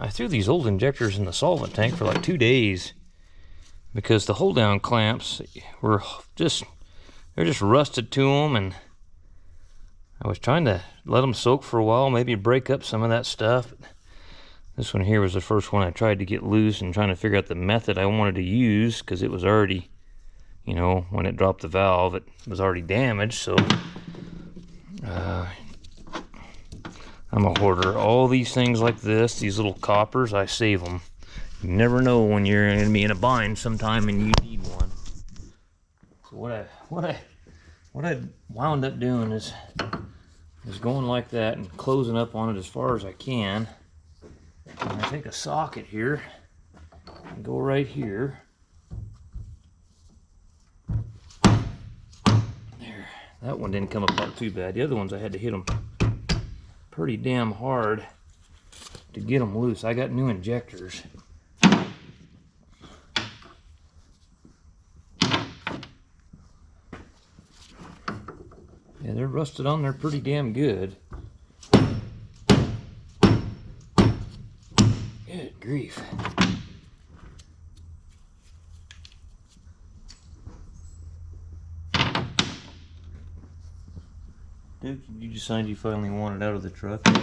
I threw these old injectors in the solvent tank for like 2 days because the hold down clamps were just rusted to them, and I was trying to let them soak for a while, maybe break up some of that stuff. This one here was the first one I tried to get loose and trying to figure out the method I wanted to use, because it was already, you know, when it dropped the valve, it was already damaged. So I'm a hoarder. All these things like this, these little coppers, I save them. You never know when you're going to be in a bind sometime and you need one. So what I wound up doing is going like that and closing up on it as far as I can. And I take a socket here and go right here. There, that one didn't come apart too bad. The other ones I had to hit them pretty damn hard to get them loose. I got new injectors. Yeah, they're rusted on there pretty damn good. Good grief. Dude, you decide you finally want it out of the truck? I'm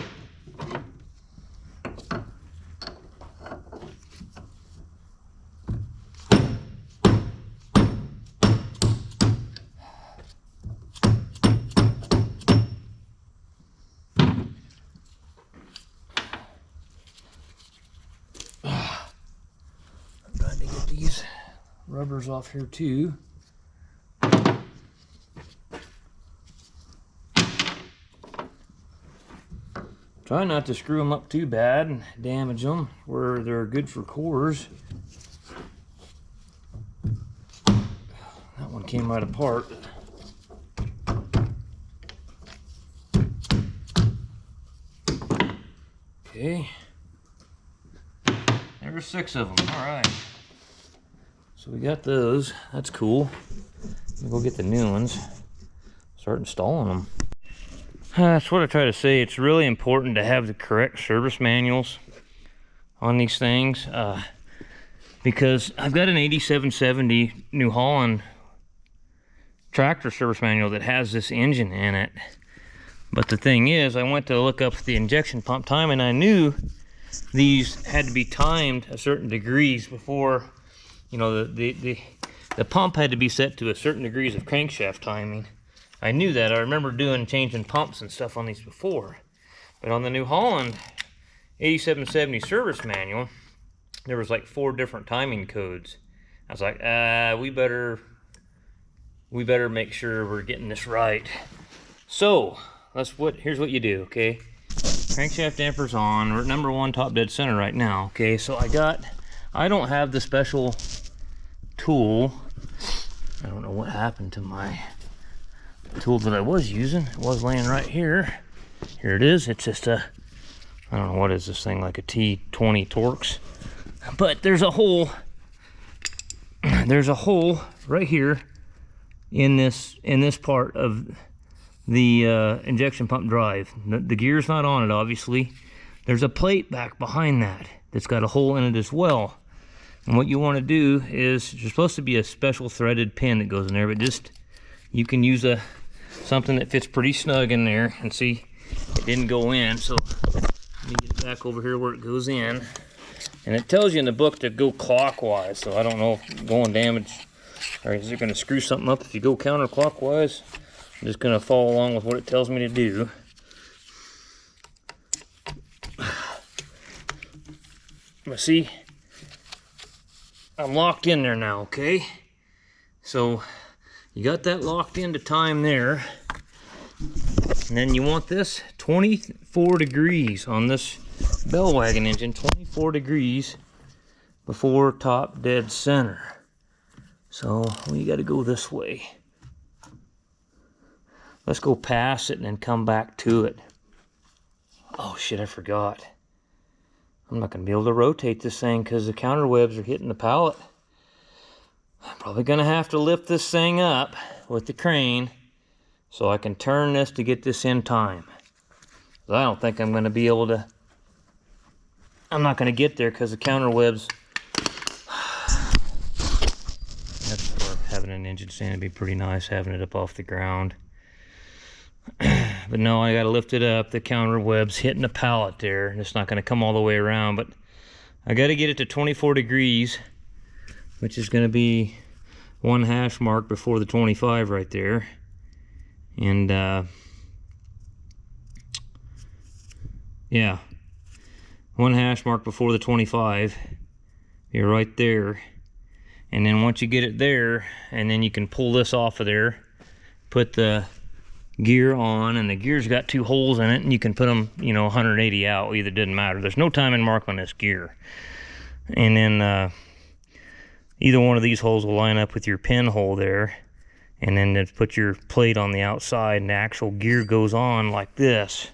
trying to get these rubbers off here too. Try not to screw them up too bad and damage them where they're good for cores. That one came right apart. Okay. There's 6 of them. All right. So we got those. That's cool. We'll go get the new ones. Start installing them. That's what I try to say. It's really important to have the correct service manuals on these things, because I've got an 8770 New Holland tractor service manual that has this engine in it. But the thing is, I went to look up the injection pump time, and I knew these had to be timed a certain degrees before, you know, the pump had to be set to a certain degrees of crankshaft timing. I knew that. I remember changing pumps and stuff on these before. But on the New Holland 8770 service manual, there was like 4 different timing codes. I was like, we better make sure we're getting this right. So here's what you do, okay? Crankshaft damper's on. We're at number 1 top dead center right now, okay? So I don't have the special tool. I don't know what happened to my tool that I was using. It was laying right here. Here it is. It's just I don't know, what is this thing, like a T20 Torx? But there's a hole right here in this part of the injection pump drive. The gear's not on it, obviously. There's a plate back behind that's got a hole in it as well. And what you want to do is, there's supposed to be a special threaded pin that goes in there, but just, you can use something that fits pretty snug in there. And see, it didn't go in, so let me get it back over here where it goes in. And it tells you in the book to go clockwise, so I don't know if going damage, or is it going to screw something up if you go counterclockwise? I'm just going to follow along with what it tells me to do. But see, I'm locked in there now, okay? So you got that locked into time there. And then you want this 24 degrees on this bell wagon engine, 24 degrees before top dead center. So we got to go this way. Let's go past it and then come back to it. Oh shit, I forgot. I'm not going to be able to rotate this thing because the counter webs are hitting the pallet. I'm probably going to have to lift this thing up with the crane so I can turn this to get this in time. I don't think I'm going to be able to I'm not going to get there because the counter webs. That's where having an engine stand would be pretty nice, having it up off the ground. But no, I got to lift it up. The counter web's hitting the pallet there, and it's not going to come all the way around. But I got to get it to 24 degrees, which is going to be 1 hash mark before the 25 right there. And yeah, 1 hash mark before the 25. You're right there. And then once you get it there, and then you can pull this off of there, put the gear on, and the gear's got 2 holes in it, and you can put them, you know, 180 out. Either, doesn't matter. There's no timing mark on this gear. And then either one of these holes will line up with your pinhole there, and then just put your plate on the outside, and the actual gear goes on like this.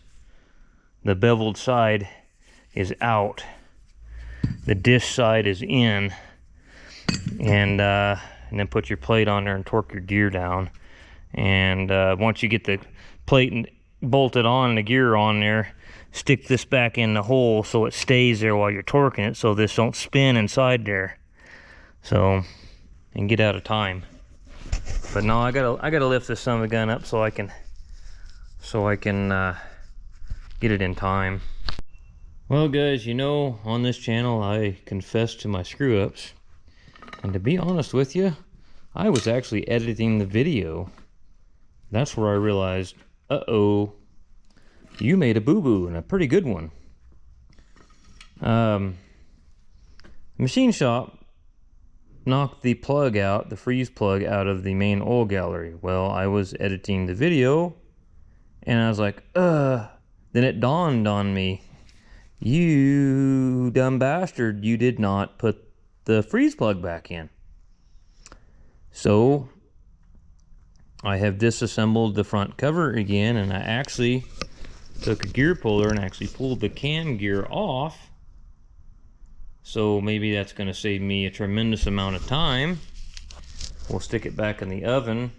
The beveled side is out, the disc side is in, and then put your plate on there and torque your gear down. And once you get the plate bolted on and the gear on there, stick this back in the hole so it stays there while you're torquing it, so this don't spin inside there. So, and get out of time. But no, I gotta lift this son of a gun up so I can get it in time. Well guys, you know, on this channel I confess to my screw ups, and to be honest with you, I was actually editing the video. That's where I realized, uh-oh, you made a boo-boo, and a pretty good one. Machine shop knocked the plug out, the freeze plug out of the main oil gallery. Well, I was editing the video, and I was like, then it dawned on me, you dumb bastard, you did not put the freeze plug back in. So I have disassembled the front cover again, and I actually took a gear puller and actually pulled the cam gear off. So maybe that's going to save me a tremendous amount of time. We'll stick it back in the oven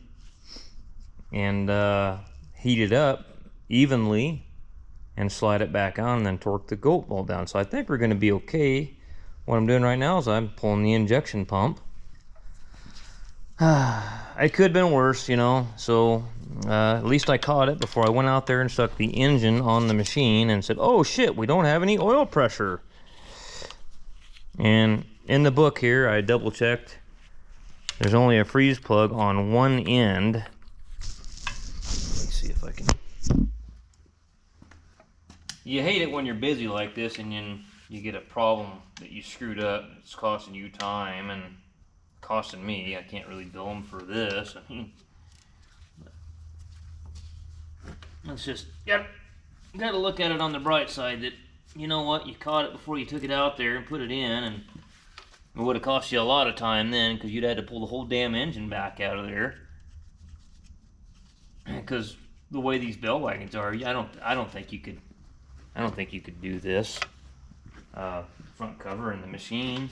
and heat it up evenly and slide it back on, and then torque the goat bolt down. So I think we're going to be okay. What I'm doing right now is I'm pulling the injection pump. It could have been worse, you know, so at least I caught it before I went out there and stuck the engine on the machine and said, oh shit, we don't have any oil pressure. And in the book here, I double checked, there's only a freeze plug on one end. Let me see if I can. You hate it when you're busy like this and then you get a problem that you screwed up. It's costing you time and costing me. I can't really bill them for this. I mean, it's just, yep, you gotta look at it on the bright side that, you know what, you caught it before you took it out there and put it in, and it would have cost you a lot of time then, because you'd had to pull the whole damn engine back out of there. Because the way these bell wagons are, I don't think you could do this front cover in the machine.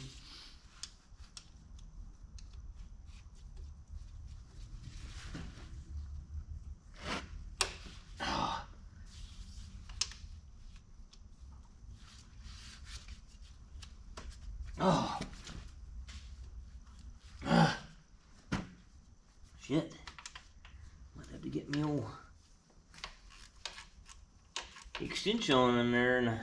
Oh. Shit. Might have to get me old extension in there and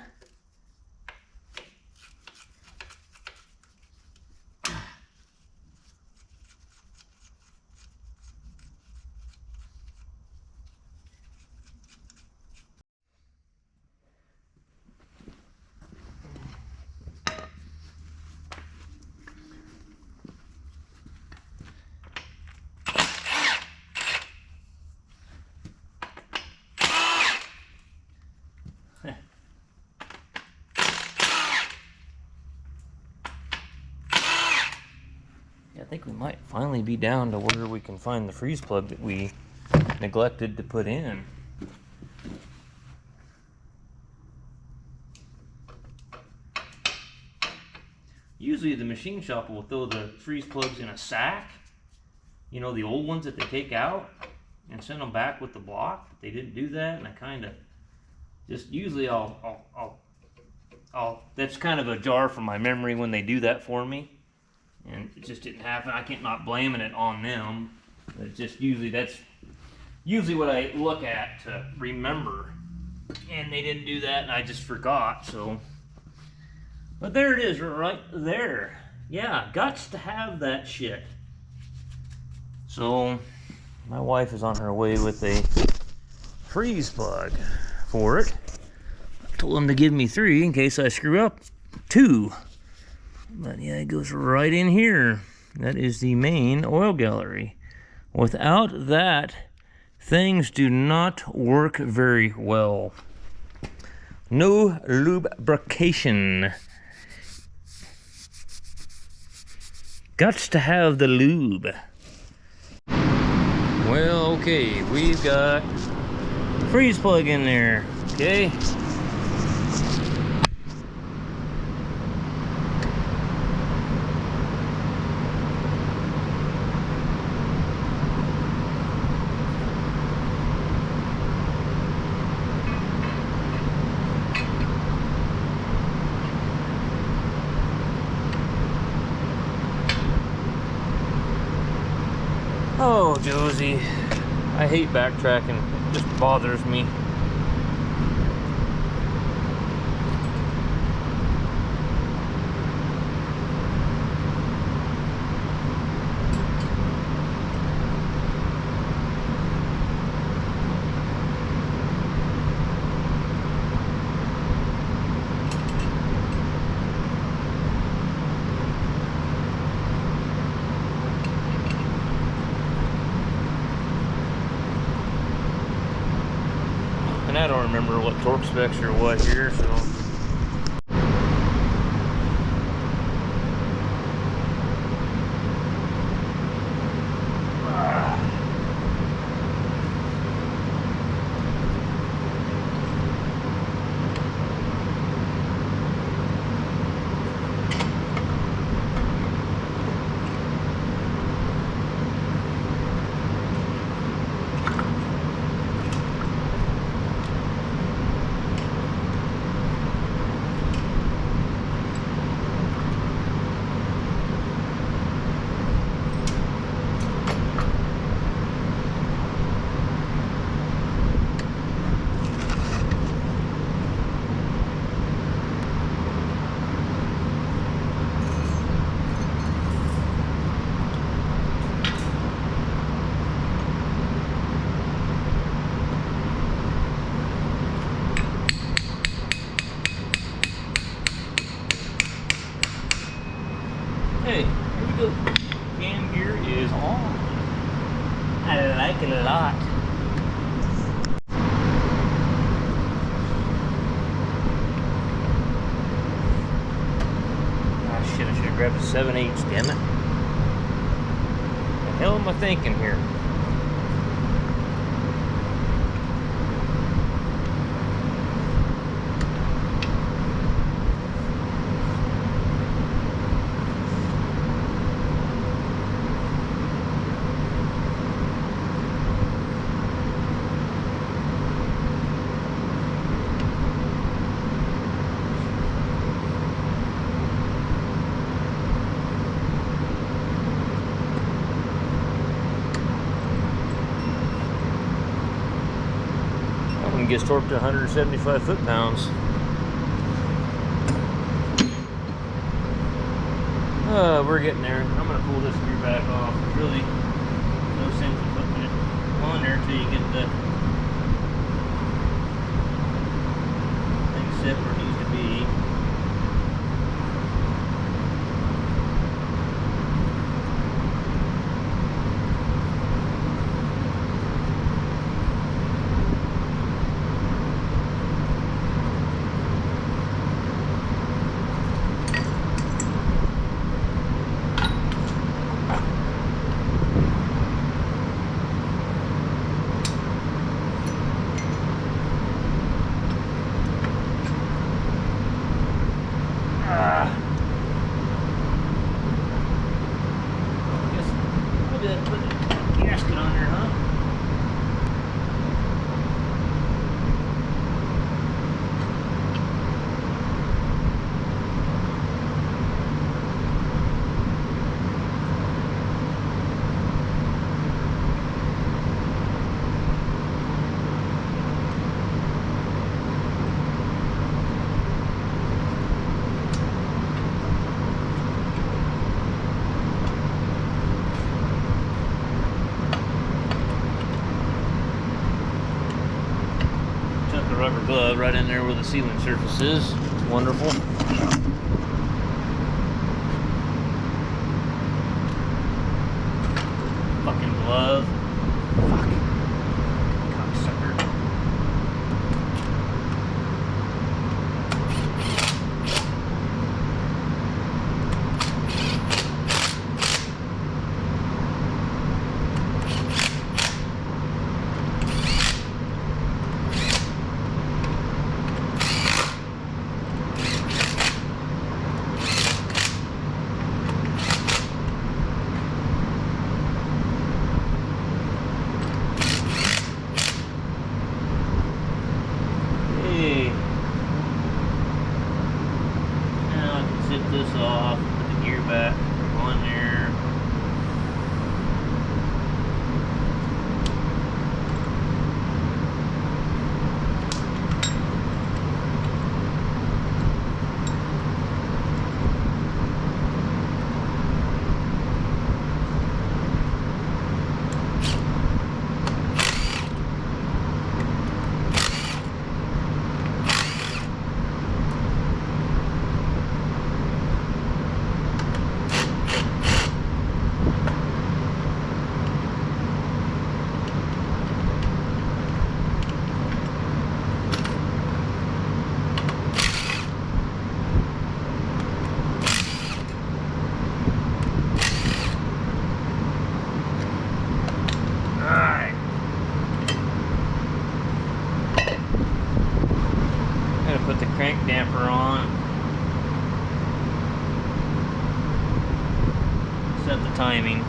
I think we might finally be down to where we can find the freeze plug that we neglected to put in. Usually the machine shop will throw the freeze plugs in a sack, you know, the old ones that they take out, and send them back with the block. But they didn't do that, and I kind of just, usually I'll that's kind of a jar from my memory when they do that for me. And it just didn't happen. I can't not blaming it on them. But it's just that's usually what I look at to remember. And they didn't do that and I just forgot, so. But there it is, right there. Yeah, gots to have that shit. So, my wife is on her way with a freeze plug for it. I told them to give me 3 in case I screw up 2. But yeah, it goes right in here. That is the main oil gallery. Without that, things do not work very well. No lubrication. Gots to have the lube. Well, okay, we've got freeze plug in there, okay? Oh, Josie, I hate backtracking. It just bothers me. And I don't remember what torque specs are what here, so. Hey, here we go. Cam gear is on. I like it a lot. Ah, shit, I should have grabbed a 7/8, damn it. What the hell am I thinking here? Gets torqued to 175 foot-pounds. We're getting there. I'm gonna pull this gear back off. There's really no sense in putting it on there until you get the thing set where it needs to be. glove right in there where the sealing surface is. It's wonderful. Fucking glove. Fuck. Cocksucker. This off, put the gear back on there. Put the crank damper on. Set the timing.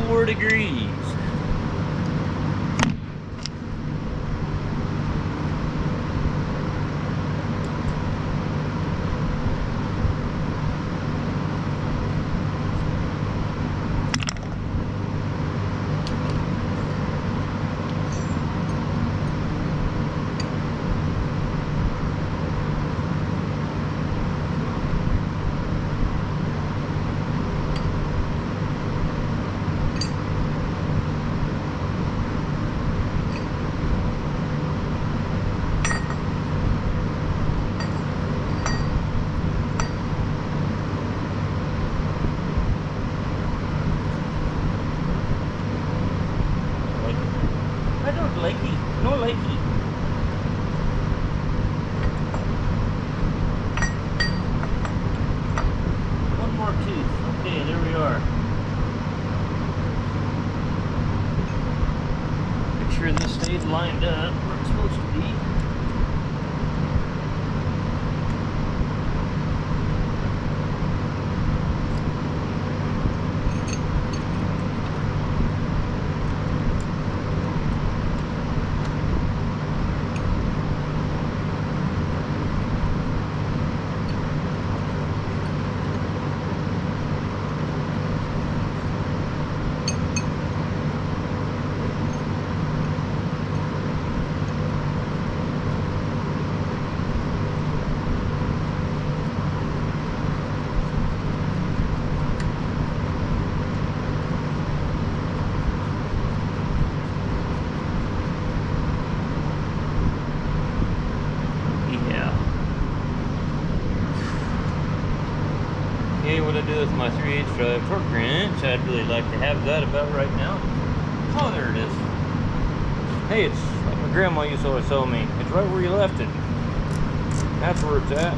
.4 degrees. No likey. One more tooth. Okay, there we are. Make sure this stays lined up where it's supposed to be. Okay, what I do with my 3/8 drive torque wrench, I'd really like to have that about right now. Oh, there it is. Hey, it's like my grandma used to always tell me, it's right where you left it. That's where it's at.